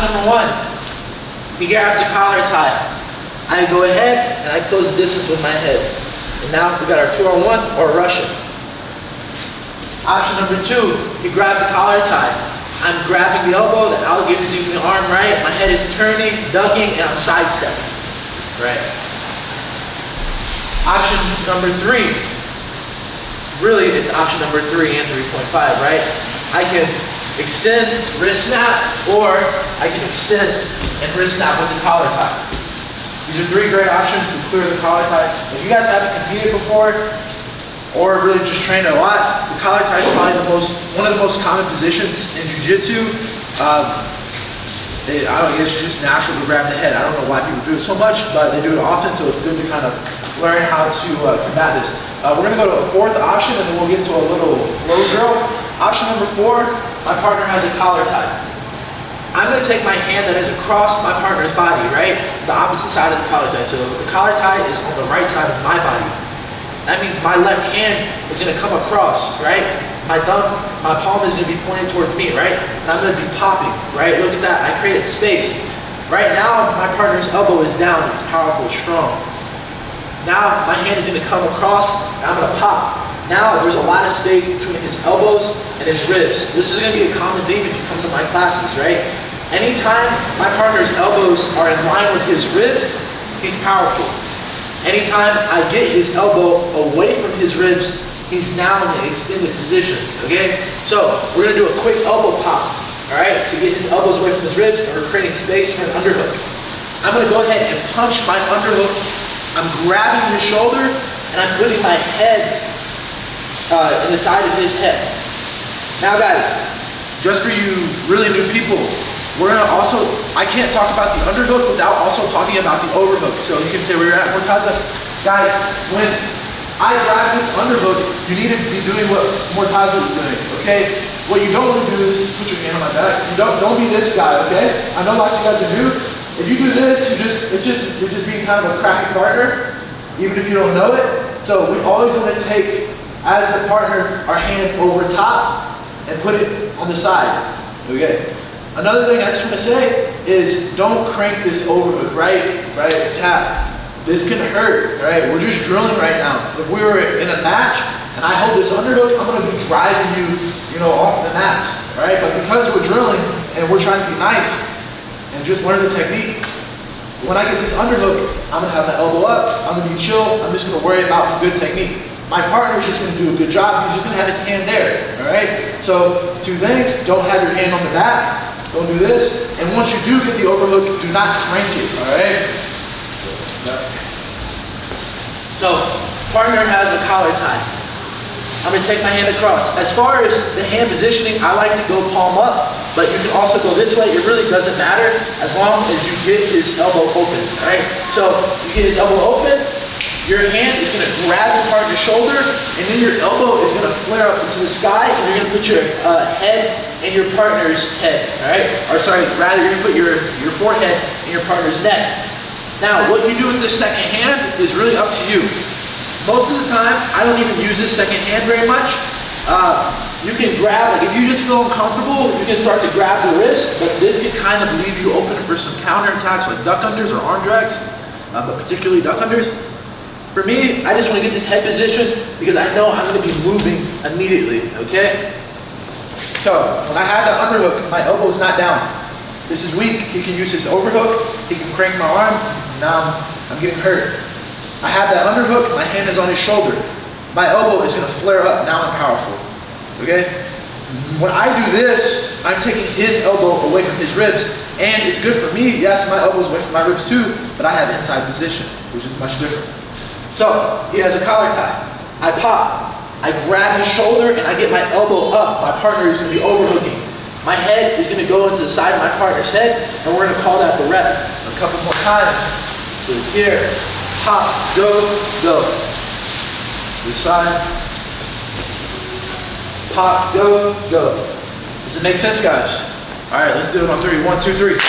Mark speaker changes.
Speaker 1: Option number one, he grabs a collar tie. I go ahead and I close the distance with my head. And now we got our 2-on-1 or Russian. Option number two, he grabs the collar tie. I'm grabbing the elbow, the alligator's using the arm right, my head is turning, ducking, and I'm sidestepping. Right. Option number three, really it's option number 3 and 3.5, right? I can extend, wrist snap, or I can extend and wrist snap with the collar tie. These are 3 great options to clear the collar tie. If you guys haven't competed before, or really just trained a lot, the collar tie is probably one of the most common positions in Jiu-Jitsu. It's just natural to grab the head. I don't know why people do it so much, but they do it often, so it's good to kind of learn how to combat this. We're gonna go to a 4th option, and then we'll get to a little flow drill. Option number 4, my partner has a collar tie. I'm gonna take my hand that is across my partner's body, right? The opposite side of the collar tie. So the collar tie is on the right side of my body. That means my left hand is gonna come across, right? My thumb, my palm is gonna be pointed towards me, right? And I'm gonna be popping, right? Look at that, I created space. Right now, my partner's elbow is down, it's powerful, it's strong. Now, my hand is gonna come across, and I'm gonna pop. Now, there's a lot of space between his elbows and his ribs. This is gonna be a common theme if you come to my classes, right? Anytime my partner's elbows are in line with his ribs, he's powerful. Anytime I get his elbow away from his ribs, he's now in an extended position, okay? So, we're gonna do a quick elbow pop, all right? To get his elbows away from his ribs, and we're creating space for an underhook. I'm gonna go ahead and punch my underhook. I'm grabbing his shoulder, and I'm putting my head in the side of his head. Now guys, just for you really new people, we're gonna also, I can't talk about the underhook without also talking about the overhook. So you can say where you're at, Mortaza. Guys, when I grab this underhook, you need to be doing what Mortaza is doing, okay? What you don't want to do is put your hand on my back. You don't be this guy, okay? I know lots of you guys are new. If you do this, you're just being kind of a crappy partner, even if you don't know it. So we always want to take, as the partner, our hand over top and put it on the side, okay? Another thing I just want to say is don't crank this overhook, right? Tap. This can hurt, right? We're just drilling right now. If we were in a match and I hold this underhook, I'm gonna be driving you know, off the mats, right? But because we're drilling and we're trying to be nice and just learn the technique, when I get this underhook, I'm gonna have my elbow up, I'm gonna be chill, I'm just gonna worry about the good technique. My partner's just gonna do a good job, he's just gonna have his hand there, all right? So 2 things, don't have your hand on the back, don't do this, and once you do get the overhook, do not crank it, all right? So, partner has a collar tie. I'm gonna take my hand across. As far as the hand positioning, I like to go palm up, but you can also go this way. It really doesn't matter as long as you get his elbow open, all right? So, you get his elbow open, your hand is gonna grab your partner's shoulder, and then your elbow is gonna flare up into the sky, and you're gonna put your head in your partner's head, all right? Or sorry, rather you're gonna put your forehead in your partner's neck. Now, what you do with this second hand is really up to you. Most of the time, I don't even use this second hand very much. You can grab, like if you just feel uncomfortable, you can start to grab the wrist, but this can kind of leave you open for some counterattacks like duck unders or arm drags, but particularly duck unders. For me, I just want to get this head position because I know I'm going to be moving immediately, okay? So, when I have the underhook, my elbow's not down. This is weak, he can use his overhook, he can crank my arm, now I'm getting hurt. I have that underhook, my hand is on his shoulder. My elbow is gonna flare up, now I'm powerful, okay? When I do this, I'm taking his elbow away from his ribs, and it's good for me, yes, my elbow's away from my ribs too, but I have inside position, which is much different. So, he has a collar tie. I pop, I grab his shoulder, and I get my elbow up. My partner is gonna be overhooking. My head is gonna go into the side of my partner's head, and we're gonna call that the rep. A couple more times. So it's here, pop, go, go. This side, pop, go, go. Does it make sense, guys? All right, let's do it on 3. 1, 2, 3.